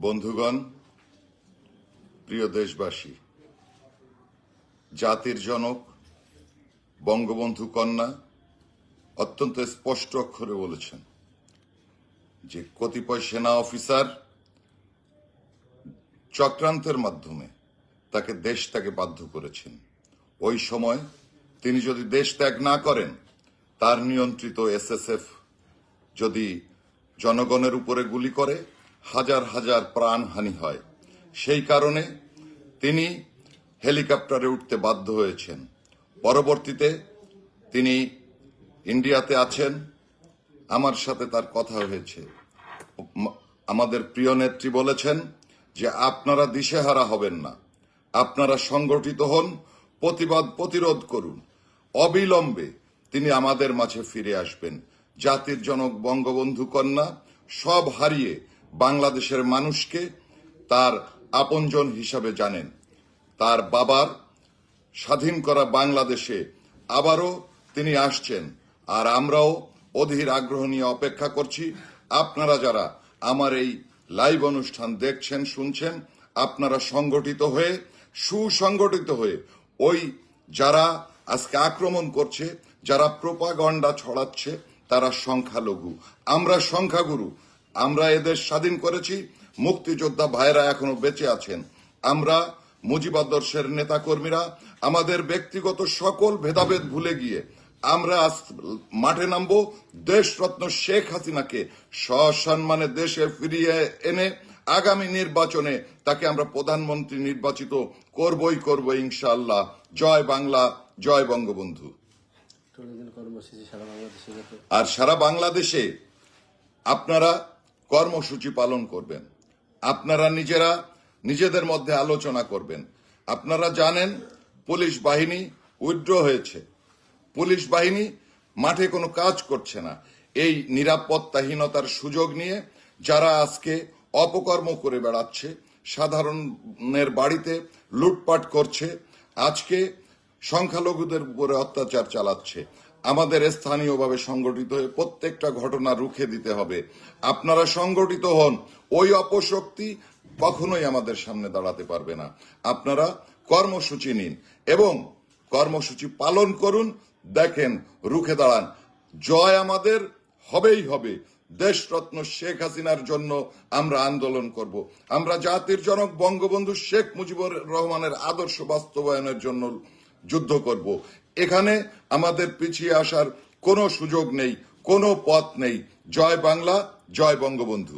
বন্ধুগণ, প্রিয় দেশবাসী, জাতির জনক বঙ্গবন্ধু কন্যা অত্যন্ত স্পষ্ট অক্ষরে বলেছেন যে কতিপয় সেনা অফিসার চক্রান্তের মাধ্যমে তাকে দেশ ত্যাগে বাধ্য করেছেন। ওই সময় তিনি যদি দেশ ত্যাগ না করেন, তার নিয়ন্ত্রিত এসএসএফ যদি জনগণের উপরে গুলি করে, হাজার হাজার প্রাণহানি হয়। সেই কারণে তিনি হেলিকপ্টারে উঠতে বাধ্য হয়েছেন। পরবর্তীতে তিনি ইন্ডিয়াতে আছেন, আমার সাথে তার কথা হয়েছে। আমাদের প্রিয় নেত্রী বলেছেন যে আপনারা দিশেহারা হবেন না, আপনারা সংগঠিত হন, প্রতিরোধ করুন। অবিলম্বে তিনি আমাদের মাঝে ফিরে আসবেন। জাতির জনক বঙ্গবন্ধু কন্যা সব হারিয়ে বাংলাদেশের মানুষকে তার আপনজন হিসাবে জানেন। তার বাবার স্বাধীন করা বাংলাদেশে আবারও তিনি আসছেন, আর আমরাও অধীর আগ্রহ নিয়ে অপেক্ষা করছি। আপনারা যারা আমার এই লাইভ অনুষ্ঠান দেখছেন, শুনছেন, আপনারা সংগঠিত হয়ে, সুসংগঠিত হয়ে, ওই যারা আজকে আক্রমণ করছে, যারা প্রোপাগান্ডা ছড়াচ্ছে, তারা সংখ্যালঘু, আমরা সংখ্যাগুরু। আমরা এদেশ স্বাধীন করেছি, মুক্তিযোদ্ধা ভাইরা এখনো বেঁচে আছেন। আমরা মুজিবাদর্শের নেতাকর্মীরা আমাদের ব্যক্তিগত সকল ভেদাভেদ ভুলে গিয়ে আমরা মাঠে নামবো। দেশরত্ন শেখ হাসিনাকে সসম্মানে দেশে ফিরিয়ে এনে আগামী নির্বাচনে তাকে আমরা প্রধানমন্ত্রী নির্বাচিত করবই করব ইনশাআল্লাহ। জয় বাংলা, জয় বঙ্গবন্ধু। আর সারা বাংলাদেশে আপনারা কর্মসূচি পালন করবেন, আপনারা নিজেদের মধ্যে আলোচনা করবেন। আপনারা জানেন পুলিশ বাহিনী উইথড্র হয়েছে, পুলিশ বাহিনী মাঠে কোনো কাজ করছে না। এই নিরাপত্তাহীনতার সুযোগ নিয়ে যারা আজকে অপকর্ম করে বেড়াচ্ছে, সাধারণের বাড়িতে লুটপাট করছে, আজকে সংখ্যালঘুদের উপরে অত্যাচার চালাচ্ছে, আমাদের স্থানীয়ভাবে সংগঠিত হয়ে প্রত্যেকটা ঘটনা রুখে দিতে হবে। আপনারা সংগঠিত হন, ওই অপশক্তি কখনোই আমাদের সামনে দাঁড়াতে পারবে না। আপনারা কর্মসূচি নিন এবং কর্মসূচি পালন করুন, দেখেন রুখে দাঁড়ান। জয় আমাদের হবেই হবে। দেশরত্ন শেখ হাসিনার জন্য আমরা আন্দোলন করব। আমরা জাতির জনক বঙ্গবন্ধু শেখ মুজিবুর রহমানের আদর্শ বাস্তবায়নের জন্য যুদ্ধ করব। এখানে আমাদের পিছিয়ে আসার কোনো সুযোগ নেই, কোনো পথ নেই। জয় বাংলা, জয় বঙ্গবন্ধু।